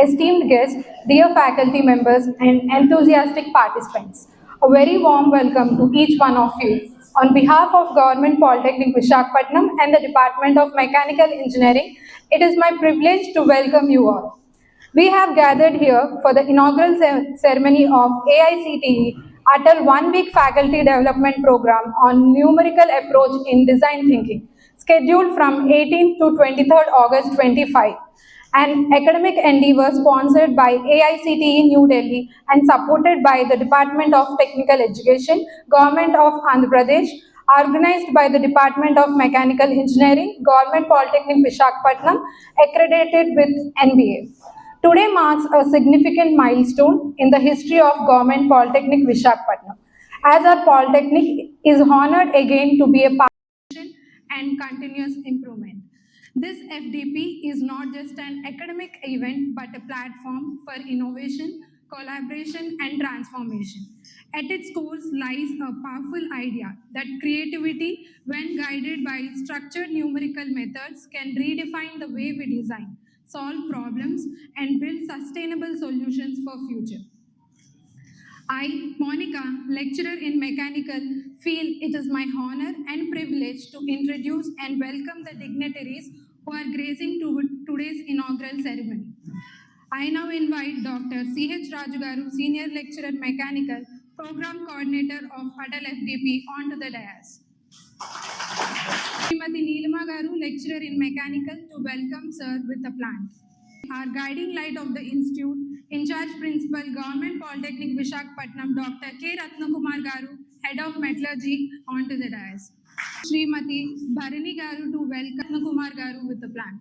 esteemed guests, dear faculty members, and enthusiastic participants. A very warm welcome to each one of you. On behalf of Government Polytechnic Visakhapatnam and the Department of Mechanical Engineering, it is my privilege to welcome you all. We have gathered here for the inaugural ceremony of AICTE Atal 1-week faculty development program on numerical approach in design thinking, scheduled from 18th to 23rd August 25. An academic endeavor sponsored by AICTE New Delhi and supported by the Department of Technical Education, Government of Andhra Pradesh, organized by the Department of Mechanical Engineering, Government Polytechnic Visakhapatnam, accredited with NBA. Today marks a significant milestone in the history of Government Polytechnic Visakhapatnam, as our Polytechnic is honored again to be a partnership and continuous improvement. This FDP is not just an academic event but a platform for innovation, collaboration, and transformation. At its core lies a powerful idea that creativity, when guided by structured numerical methods, can redefine the way we design, solve problems, and build sustainable solutions for future. I, Monica, lecturer in mechanical, feel it is my honor and privilege to introduce and welcome the dignitaries who are gracing today's inaugural ceremony. I now invite Dr. C.H. Raju Garu, Senior Lecturer Mechanical, Program Coordinator of Atal FDP, onto the dais. Srimati Neelama Garu, Lecturer in Mechanical, to welcome Sir with a plant. Our guiding light of the Institute, in charge Principal, Government Polytechnic Visakhapatnam, Dr. K. Ratna Kumar Garu, Head of Metallurgy, onto the dais. Srimati Bharani Garu to welcome Ratna Kumar Garu with the plant.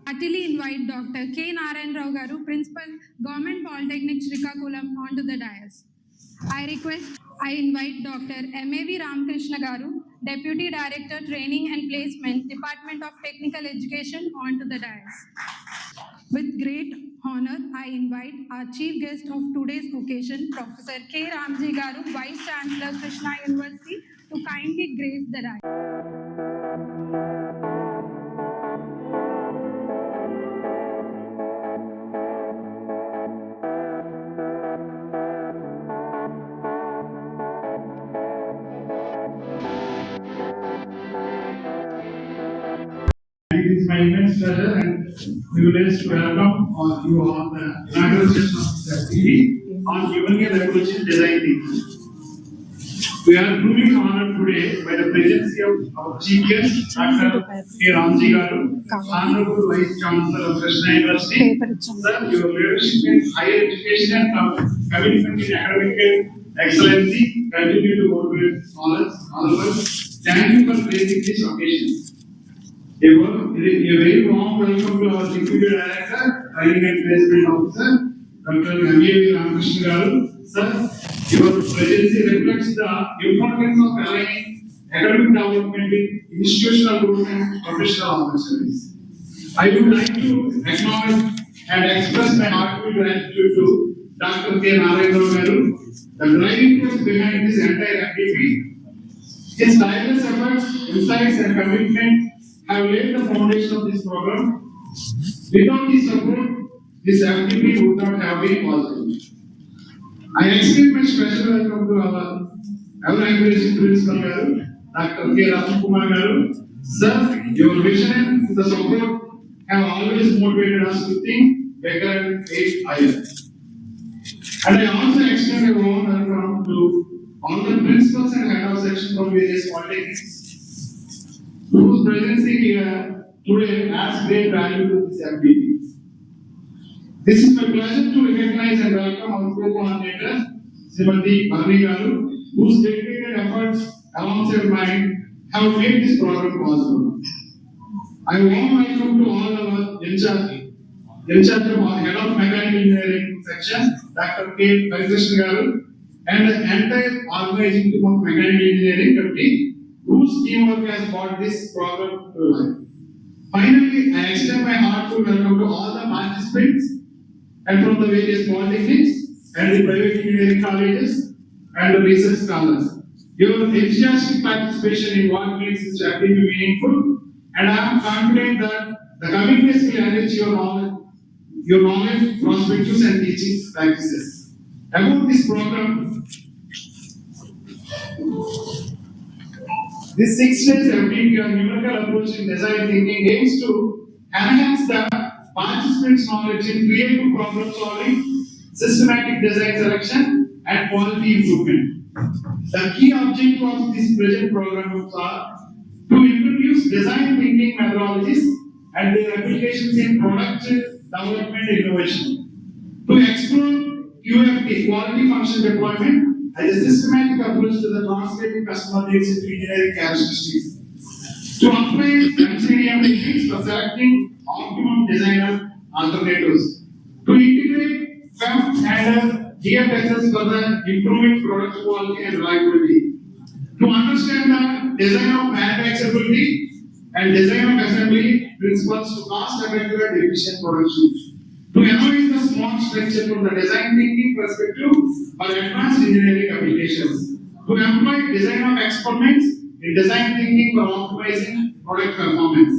Heartily invite Dr. K. Narayana Garu, Principal, Government Polytechnic Srikakulam, onto the dais. I invite Dr. M.A.V. Krishna Garu, Deputy Director, Training and Placement, Department of Technical Education, onto the dais. With great honor, I invite our chief guest of today's occasion, Professor K. Ramjee Garu, Vice Chancellor, Krishna University, to kindly grace the dais. It is my immense pleasure and privilege to welcome you on the inaugural session of the TV on numerical approach in design thinking. We are truly honored today by the presence of our chief guest, Dr. K. Ramjee Garu, Honorable Vice Chancellor of Krishna University. Sir, your leadership in higher education and commitment in academic excellency continue to motivate all of us. Thank you for gracing this occasion. A very warm welcome to our Deputy Director, Training and Placement Officer, Dr. M.A.V. Krishna Garu. Sir, your presence reflects the importance of aligning academic development with institutional growth and professional opportunities. I would like to acknowledge and express my heartfelt gratitude to Dr. K. Narayana Garu, the driving force behind this entire activity. His tireless efforts, insights, and commitment have laid the foundation of this program. Without his support, this activity would not have been possible. I extend my special welcome to our ever-encouraging Principal Garu, Dr. K. Ratna Kumar Garu. Sir, your vision and the support have always motivated us to think better and aim higher. And I also extend a warm welcome to all the principals and head of section from various polytechnics whose presence here today adds great value to this activity. This is my pleasure to recognize and welcome our co-coordinator, Srimati Bharani Garu, whose dedicated efforts alongside mine have made this program possible. I warm welcome to all our in-charge of Head of Mechanical Engineering section, Dr. K. Krishna Garu, and the entire organizing team of Mechanical Engineering Committee, whose teamwork has brought this program to life. Finally, I extend my heartfelt welcome to all the participants and from the various polytechnics and the private engineering colleges and the research scholars. Your enthusiastic participation in what makes this activity meaningful, and I am confident that the committees will enrich your knowledge your knowledge, perspectives, and teaching practices. About this program, this 6 days MPV or numerical approach in design thinking aims to enhance the participants' knowledge in creative problem solving, systematic design selection, and quality improvement. The key objective of this present program are to introduce design thinking methodologies and their applications in product development innovation, to explore QFD, quality function deployment, as a systematic approach to the translating customer needs into engineering characteristics, to apply MCDM techniques for selecting optimum designer alternatives, to integrate FEM and DFSS for the improving product quality and reliability, to understand the design of manufacturability and design of assembly principles to cost effective and efficient production, to analyze the smart structure from the design thinking perspective for advanced engineering applications, to employ design of experiments in design thinking for optimizing product performance.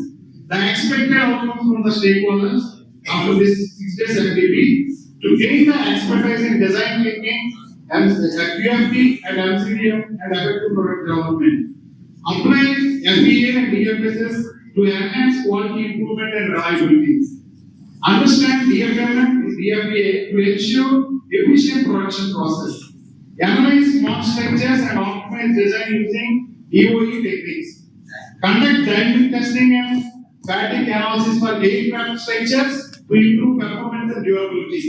The expected outcomes from the stakeholders after this 6 days MPP to gain the expertise in design thinking, QFD and MCDM and effective product development. Apply FEA and DFSS to enhance quality improvement and reliability. Understand DFM and DFA to ensure efficient production process. Analyze smart structures and optimize design using EOE techniques. Conduct dynamic testing and static analysis for aircraft structures to improve performance and durability.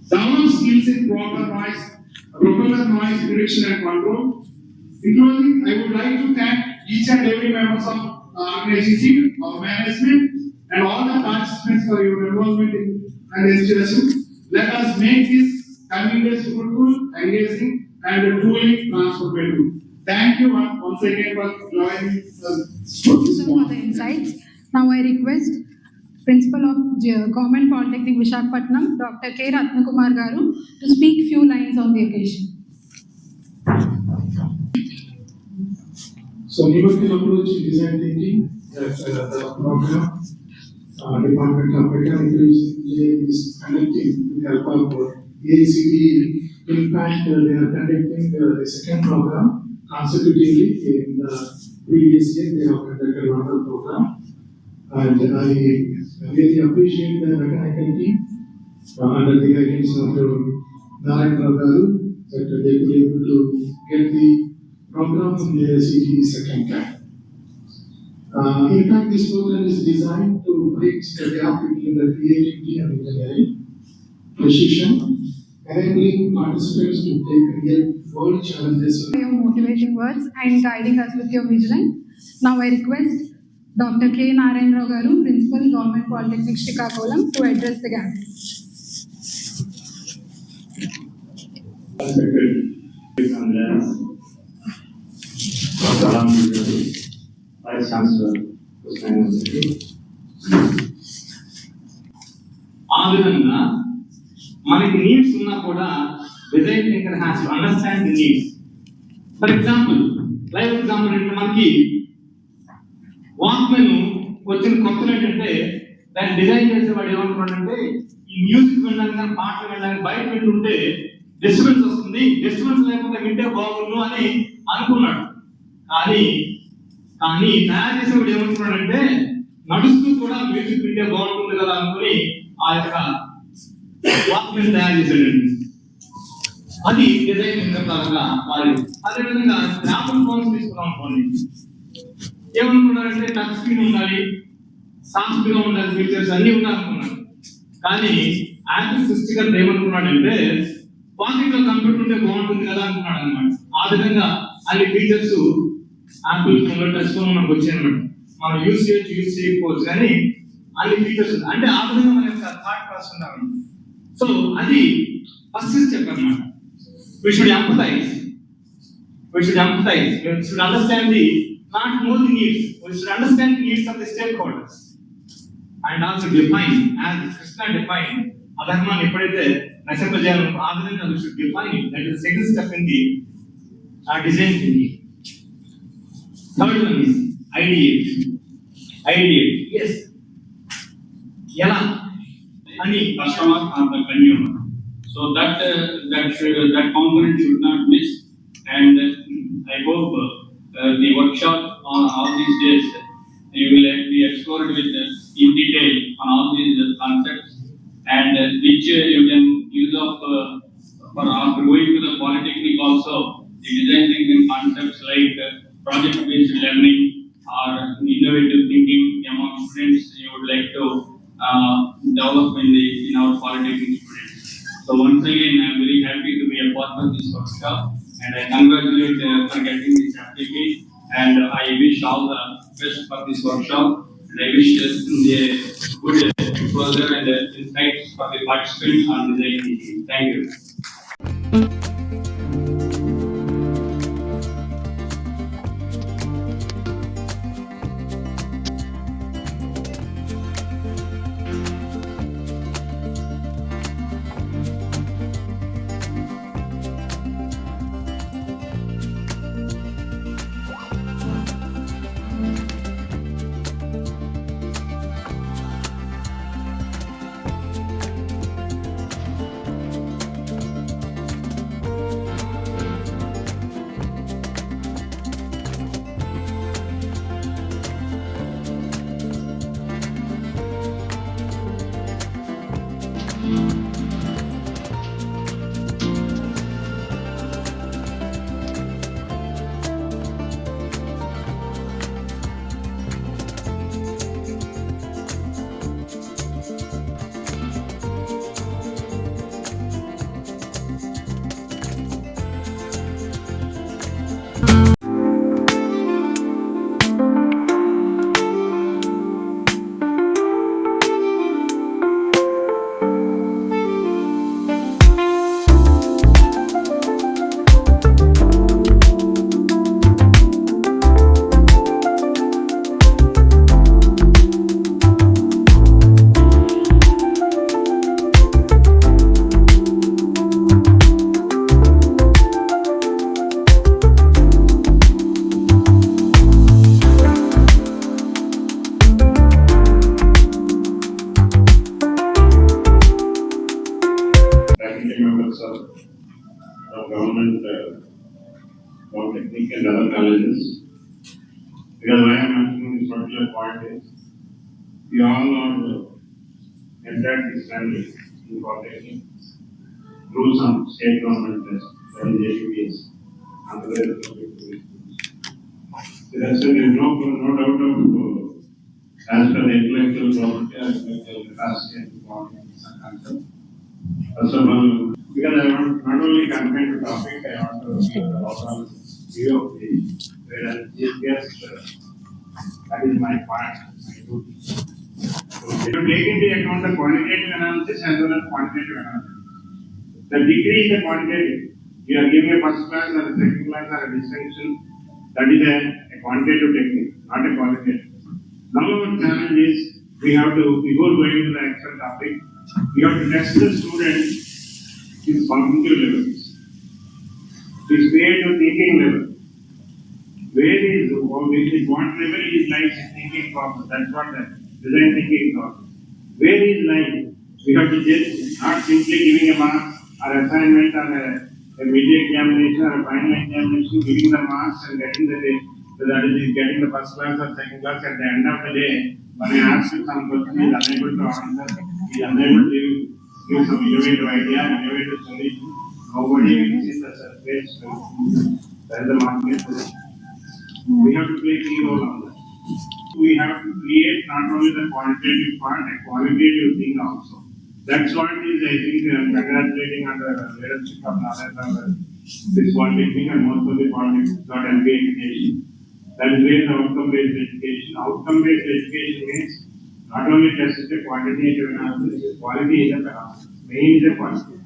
Develop skills in propeller noise prediction and control. In closing, I would like to thank each and every member of the organization, our management, and all the participants for your involvement in and education. Let us make this community fruitful, engaging, and truly transformative. Thank you once again for joining us. Thank you, sir, for the insights. Now I request Principal of Government Polytechnic Visakhapatnam, Dr. K. Ratna Kumar Garu, to speak few lines on the occasion. So, numerical approach in design thinking, the program, Department of Mechanical Engineering is conducting with the help of ACD. In fact, they are conducting the second program consecutively. In the previous year, they have conducted one program. And I really appreciate the mechanical team under the guidance of Narayana that they could be able to get the program in the ACD second time. In fact, this program is designed to bridge the gap between the creativity and engineering precision, enabling participants to take real world challenges. For your motivating words and guiding us with your vision. Now I request Dr. K. Narayana Garu, Principal, Government Polytechnic, Srikakulam, to address the gathering. Vice Chancellor, ఆ విధంగా మనకి needs ఉన్నా కూడా design thinker has to understand the needs. For example, live example అంటే మనకి walkman వచ్చిన కొత్తలు ఏంటంటే దాన్ని డిజైన్ చేసేవాడు ఏమనుకున్నాడంటే ఈ మ్యూజిక్ వినడానికి కానీ పాటలు వినడానికి బయట వింటుంటే డిస్టర్బెన్స్ వస్తుంది, డిస్టర్బెన్స్ లేకుండా వింటే బాగుండు అని అనుకున్నాడు. కానీ తయారు చేసేవాడు ఏమనుకున్నాడంటే నడుస్తూ కూడా మ్యూజిక్ వింటే బాగుంటుంది కదా అనుకుని ఆ యొక్క వాక్మెన్ తయారు చేశాడండి. అది డిజైన్ పరంగా మారింది. అదేవిధంగా యాపిల్ ఫోన్స్ తీసుకున్నాం అనుకోండి, ఏమనుకున్నారంటే టచ్ స్క్రీన్ ఉండాలి, సాఫ్ట్ గా ఉండాలి, ఫీచర్స్ అన్ని ఉండాలనుకున్నాడు. కానీ యాపిల్ సృష్టికర్త ఏమనుకున్నాడంటే పాకెట్ లో కంప్యూటర్ ఉంటే బాగుంటుంది కదా అనుకున్నాడు అనమాట. ఆ విధంగా అన్ని ఫీచర్స్ యాపిల్ ఫోన్ లో టచ్ ఫోన్ మనకు వచ్చాయి అనమాట. మనం యూజ్ చేయకపోవచ్చు కానీ అన్ని ఫీచర్స్ అంటే ఆ విధంగా మన యొక్క థాట్ ప్రాసెస్ ఉండాలి. సో అది ఫస్ట్ స్టెప్ అనమాట. We should empathize. We should understand not more the needs. We should understand the needs of the stakeholders and also define, as Krishna defined, adharman eppadaithe nasapajalu aa vidhanga we should define it. That is the second step in the design thinking. Third one is ideate. Yes. Yala any customer or the consumer. So that component should not miss. And I hope the workshop on all these days you will be explored with in detail on all these concepts, and which you can use of for after going to the Polytechnic also. The design thinking concepts like project-based learning or innovative thinking among students you would like to develop in our Polytechnic students. So once again, I am very happy to be a part of this workshop, and I congratulate for getting this application, and I wish all the best for this workshop, and I wish the good exposure and insights for the participants on design thinking. Thank you. Government Polytechnic and other colleges. Because why I am mentioning this particular point is, we all are entered this family in Polytechnic through some state government test, that is AUPS, and other there is no doubt of as per the intellectual property, intellectual capacity and quality concept. First of all, because I want not only confined to topic, I want to give the overall view of the whereas yes, that is my part, my duty. So if you take into account the quantitative analysis as well as quantitative analysis. The degree is the quantitative. You are giving a first class or a second class or a distinction. That is a quantitative technique, not a qualitative. Now our challenge is before going to the actual topic, we have to test the student his cognitive levels, his creative thinking level. What level is like thinking process? That's what the design thinking process. Where is lying? We have to just not simply giving a mark or assignment or a media examination or a final examination, giving the marks and getting getting the first class or second class. At the end of the day, when I ask you some question, he is unable to answer, he is unable to give some innovative idea, innovative solution. Nobody will see the surface. That is the market. We have to play key role on that. We have to create not only the quantitative part, a qualitative thing also. That's what is, I think, congratulating on the leadership of Narayana, this Polytechnic and most of the Polytechnic got MA education. That is where the outcome-based education. Outcome-based education means not only test the quantitative analysis, quality is a parameter. Main is a quantity.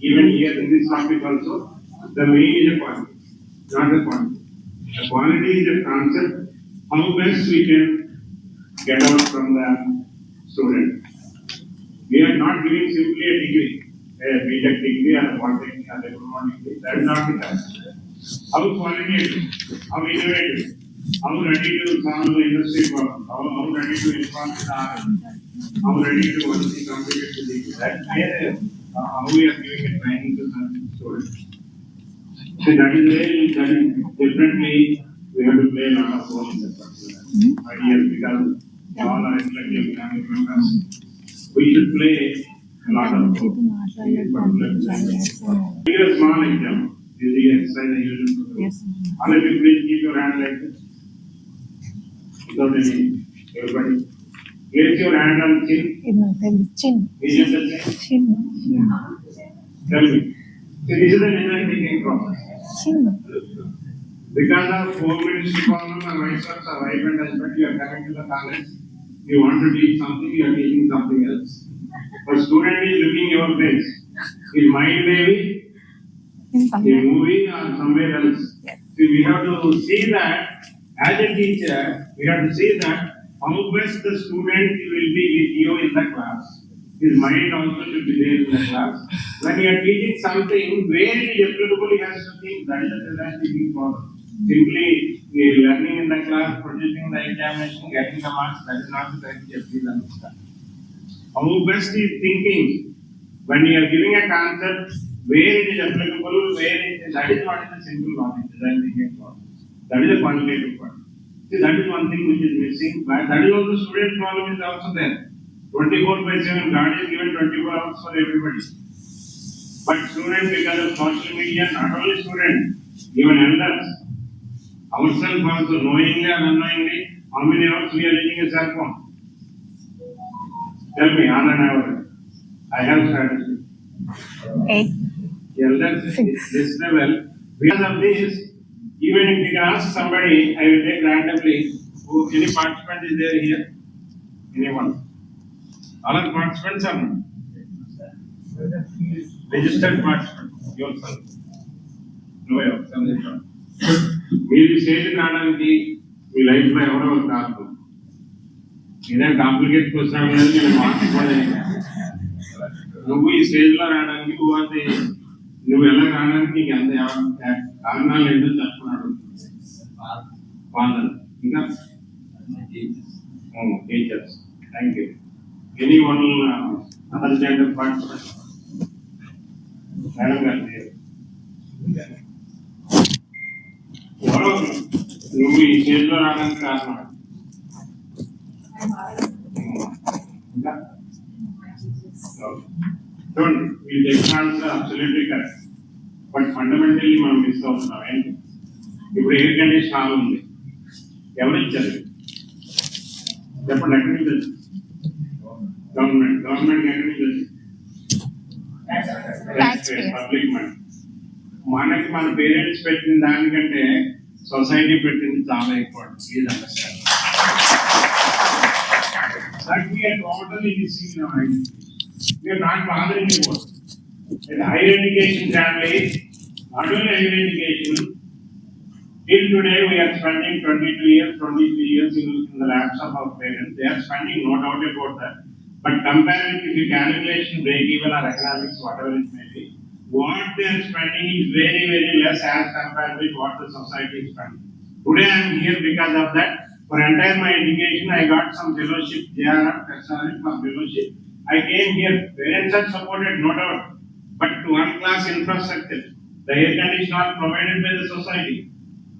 Even here in this topic also, the main is a quantity, not the quantity. The quality is a concept, how best we can get out from the student. We are not giving simply a degree, a B.Tech degree or a Polytechnic or a diploma degree. That is not the concept. How qualitative, how innovative, how ready to solve the industry problem, how ready to inform the R&D. how ready to once he completed the degree. That's where how we are giving a training to some students. So that is definitely we have to play a lot of role in that particular idea because all are intellectual family members. We should play a lot of role in this particular. Here a small example. This is the exercise I usually do. All of you please keep your hand like this. Without any everybody. Place your hand on chin. Is it the same? Tell me. So this is the design thinking process. Because of 4 minutes problem or vice versa, wife and husband, you are coming to the college, you want to teach something, you are teaching something else. But student is looking your face. His mind may be a movie or somewhere else. So we have to see that as a teacher, we have to see that how best the student will be with you in the class. His mind also should be there in the class. When you are teaching something, where it is applicable, he has to think that is the design thinking problem. Simply learning in the class, producing the examination, getting the marks, that is not the criteria, please understand. How best is thinking when you are giving a concept, where it is applicable, where it is, that is what is the simple logic, design thinking problem. That is a quantitative part. See, that is one thing which is missing, but that is also student problem is also there. 24/7, God is given 24 hours for everybody. But students, because of social media, not only students, even elders, ourselves also knowingly or unknowingly, how many hours we are using a cell phone? Tell me, on an average. I have statistics. 8. Elders, this level, because of this, even if you can ask somebody, I will take randomly, who, any participant is there here? Anyone? All are participants are not? Registered participant, yourself. No way of something. మీరు stage రావడానికి మీ life లో ఎవరెవరు కాదు ఇదే complicate question నేను మార్చుకోలేదు నువ్వు ఈ stage లో రావడానికి నువ్వు ఎలా రావడానికి నీకు ఎంత కారణాలు ఏంటో చెప్తున్నాడు ఫాదర్ ఇంకా teachers thank you any one other gender participant madam గారు నువ్వు ఈ స్టేజ్లో రావడానికి కారణం చూడండి ఈ technology absolutely correct but fundamentally మనం మిస్ అవుతున్నాం ఏంటి ఇప్పుడు ఎయిర్ కండిషన్ హాల్ ఉంది ఎవరు ఇచ్చారు చెప్పండి ఎక్కడి నుంచి వచ్చింది గవర్నమెంట్ ఎక్కడి నుంచి వచ్చింది పబ్లిక్ మనీ మనకి మన పేరెంట్స్ పెట్టిన దానికంటే సొసైటీ పెట్టింది చాలా ఎక్కువ please understand that we are totally missing in our identity we are not bothering about higher education family not only higher education till today we are spending 22 years 23 years in the laps of our parents they are spending no doubt about that but comparing if you calculation break even or economics whatever it may be what they are spending is very, very less as compared with what the society is spending. Today I am here because of that. For entire my education, I got some fellowship, JRF, SRF for fellowship. I came here, parents are supported, no doubt. But to one class infrastructure, the air conditioner are provided by the society.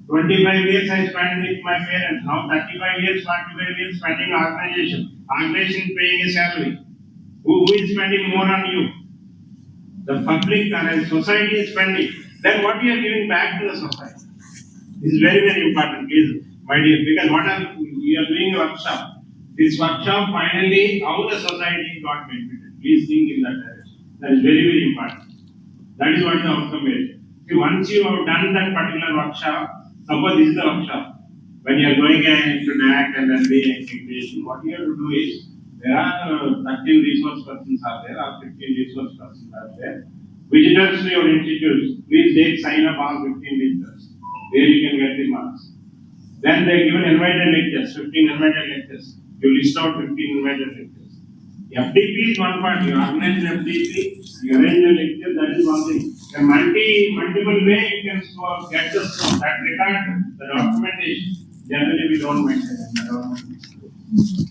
25 years I spent with my parents, now 35 years, 45 years spending organization. Organization paying a salary. Who is spending more on you? The public and society is spending, then what you are giving back to the society? This is very, very important, please, my dear, because what we are doing a workshop. This workshop finally, how the society got benefited. Please think in that direction. That is very, very important. That is what the outcome is. See, once you have done that particular workshop, suppose this is the workshop. When you are going into NAC and then the integration, what you have to do is, there are 13 resource persons are there, or 15 resource persons are there. Visitors to your institutes, please take sign up all 15 visitors, where you can get the marks. Then they give an invited lectures, 15 invited lectures. You list out 15 invited lectures. FDP is one part, you organize FDP, you arrange a lecture, that is one thing. A multiple way you can get the score, that record, the documentation, generally we don't maintain.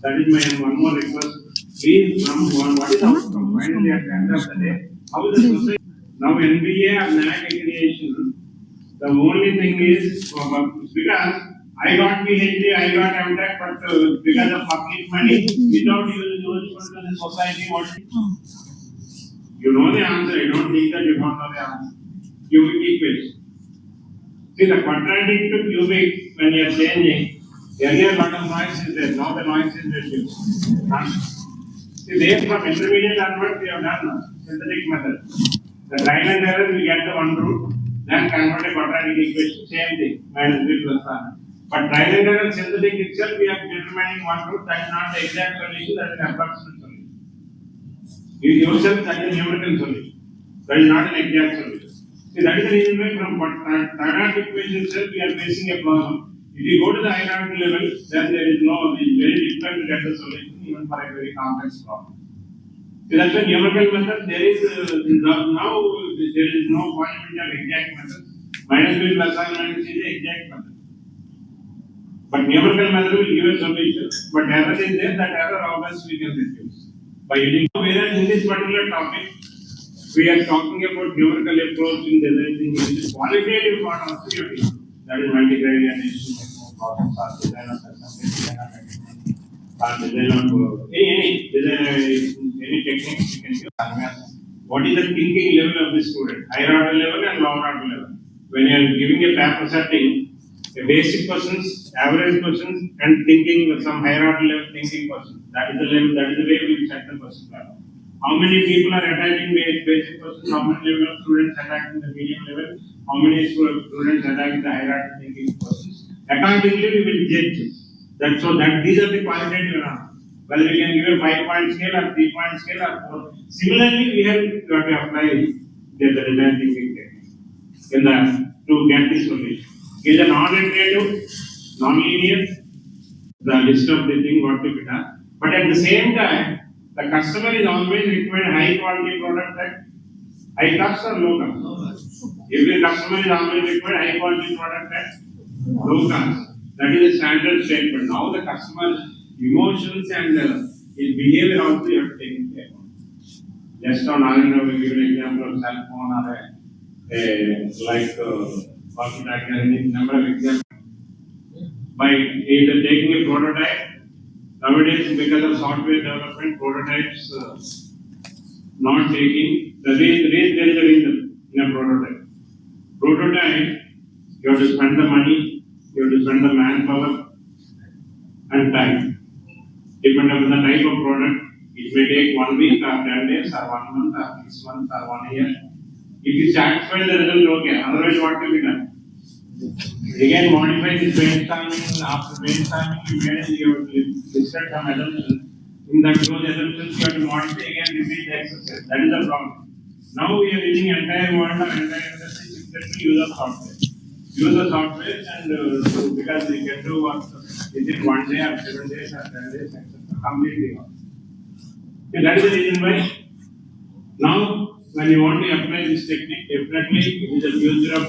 That is my one more request. Please, what is the outcome? Finally, at the end of the day, how is the society? Now, NBA or NAC accreditation, the only thing is because I got PhD, I got MTech, but because of public money, without useful to the society, what you know the answer. I don't think that you don't know the answer. Cubic equation. See the quadratic to cubic when you are changing. Earlier, lot of noise is there. Now the noise is reduced. See, there from intermediate onwards, we have done synthetic method. The trial and error, we get the one root, then convert a quadratic equation, same thing, minus b plus 1. But trial and error synthetic itself, we are determining one root, that is not the exact solution, that is an approximate solution. You yourself, that is numerical solution. That is not an exact solution. See, that is the reason why from quadratic equation itself, we are facing a problem. If you go to the hierarchy level, then there is no, it is very difficult to get the solution even for a very complex problem. So that's why numerical method, there is now there is no possibility of exact method. Minus b plus or minus is the exact method. But numerical method will give a solution, but error is there, that error obviously we can reduce. By using, whereas in this particular topic, we are talking about numerical approach in designing, which is qualitative part of theory. That is multi-criteria design of design of any design, any techniques you can use. What is the thinking level of the student? Higher order level and lower order level. When you are giving a paper setting, a basic persons, average persons, and thinking some higher order level thinking persons. That is the level. That is the way we set the person level. How many people are attacking basic persons? How many level of students attacking the medium level? How many students attacking the hierarchical thinking persons? Accordingly, we will judge that. So that these are the qualitative analysis. Whether we can give a 5-point scale or 3-point scale or 4. Similarly, we have got to apply the design thinking technique in the to get this solution. Is a non-iterative, non-linear, the list of the thing what to be done. But at the same time, the customer is always required high quality product at high cost or low cost. Every customer is always required high quality product at low cost. That is a standard statement. Now the customer emotions and his behavior also you have to take into account. Just on Narayana, we give an example of cell phone or like Polytechnic, number of examples. By either taking a prototype, nowadays because of software development, prototypes not taking, there is a reason in a prototype. Prototype, you have to spend the money, you have to spend the manpower and time. Depending on the type of product, it may take 1 week or 10 days or 1 month or 6 months or 1 year. If you satisfy the result, okay. Otherwise, what will be done? Again, modify this brainstorming. After brainstorming, you have to discuss some assumptions. In that those assumptions, you have to modify again, repeat the exercise. That is the problem. Now we are using entire world or entire industry to use of software. Use the software and because we can do what within 1 day or 7 days or 10 days, etc. Completely. So that is the reason why now when you want to apply this technique, definitely it is the future of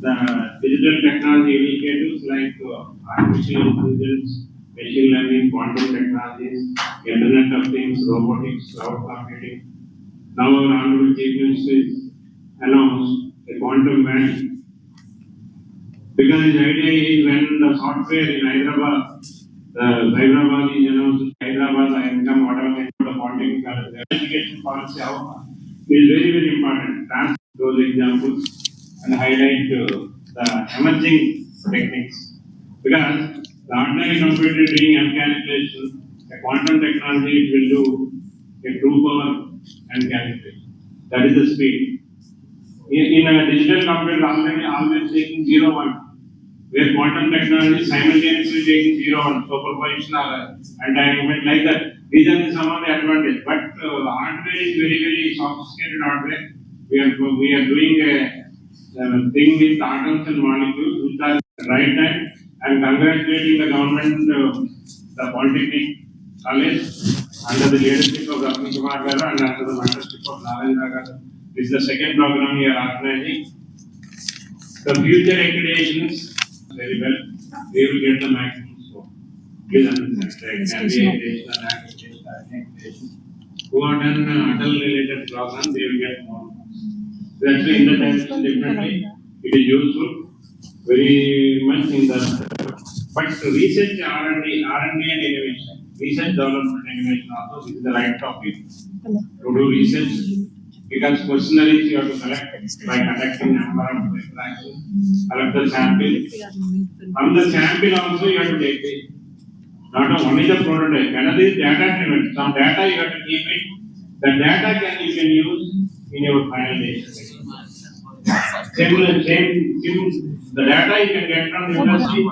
the digital technology initiatives like artificial intelligence, machine learning, quantum technologies, Internet of Things, robotics, cloud computing. Now our honorable chief minister is announced a quantum van because his idea is when the software in Hyderabad, Hyderabad is announced, Hyderabad, the income, whatever the quantum education policy outcome is very, very important. Transfer those examples and highlight the emerging techniques. Because the ordinary computer doing M calculation, the quantum technology it will do a true power and calculation. That is the speed. In a digital computer, always taking 0, 1. Where quantum technology is simultaneously taking 0, 1, superposition or entanglement like that. These are some of the advantages. But hardware is very, very sophisticated hardware. We are doing a thing with atoms and molecules which are right time. I am congratulating the government, the Polytechnic College under the leadership of Kumar and under the mentorship of Narayana. This is the second program we are organizing. The future accreditations very well. We will get the maximum score. Please understand. There can be accreditation and accreditation who are done adult related program, they will get more. That's why in the time definitely it is useful very much in the. But research R&D and innovation, research development and innovation also this is the right topic to do research because questionnaires you have to collect by conducting number of interactions, collect the sample. From the sample also you have to take it. Not only the prototype, another is data driven. Some data you have to keep it. The data you can use in your final data. The data you can get from the industry,